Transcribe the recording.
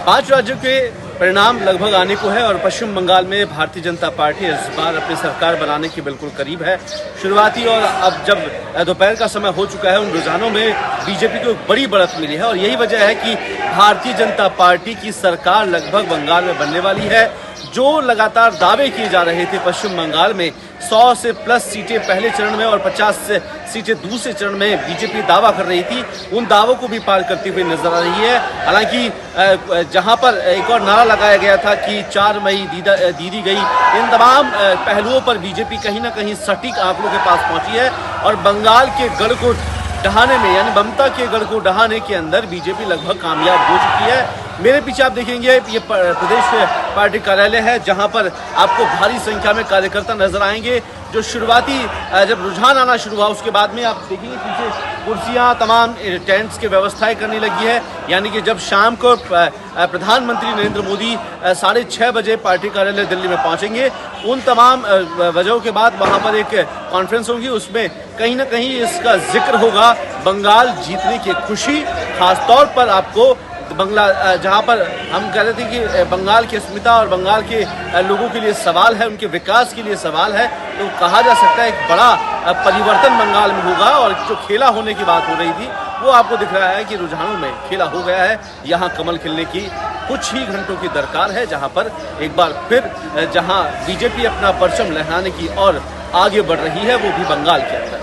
5 राज्यों के परिणाम लगभग आने को है और पश्चिम बंगाल में भारतीय जनता पार्टी इस बार अपनी सरकार बनाने के बिल्कुल करीब है। शुरुआती और अब जब दोपहर का समय हो चुका है, उन रुझानों में बीजेपी को एक बड़ी बढ़त मिली है और यही वजह है कि भारतीय जनता पार्टी की सरकार लगभग बंगाल में बनने वाली है। जो लगातार दावे किए जा रहे थे पश्चिम बंगाल में 100 से प्लस सीटें पहले चरण में और 50 से सीटें दूसरे चरण में बीजेपी दावा कर रही थी, उन दावों को भी पार करती हुई नजर आ रही है। हालांकि जहां पर एक और नारा लगाया गया था कि 4 मई दीदी गई, इन तमाम पहलुओं पर बीजेपी कहीं ना कहीं सटीक आंकड़ों के पास पहुंची है और बंगाल के गढ़ को ढहाने में, यानी ममता के गढ़ को ढहाने के अंदर बीजेपी लगभग कामयाब हो चुकी है। मेरे पीछे आप देखेंगे ये प्रदेश पार्टी कार्यालय है, जहां पर आपको भारी संख्या में कार्यकर्ता नजर आएंगे। जो शुरुआती जब रुझान आना शुरू हुआ उसके बाद में आप देखेंगे पीछे कुर्सियां, तमाम टेंट्स की व्यवस्थाएं करने लगी है। यानी कि जब शाम को प्रधानमंत्री नरेंद्र मोदी 6:30 बजे पार्टी कार्यालय दिल्ली में पहुंचेंगे, उन तमाम वजहों के बाद वहां पर एक कॉन्फ्रेंस होगी, उसमें कहीं ना कहीं इसका जिक्र होगा बंगाल जीतने की खुशी। खासतौर पर आपको जहां पर हम कह रहे थे कि बंगाल की अस्मिता और बंगाल के लोगों के लिए सवाल है, उनके विकास के लिए सवाल है, तो कहा जा सकता है एक बड़ा परिवर्तन बंगाल में होगा। और जो खेला होने की बात हो रही थी वो आपको दिख रहा है कि रुझानों में खेला हो गया है। यहाँ कमल खिलने की कुछ ही घंटों की दरकार है, जहाँ पर एक बार फिर जहाँ बीजेपी अपना परचम लहराने की और आगे बढ़ रही है, वो भी बंगाल के अंदर।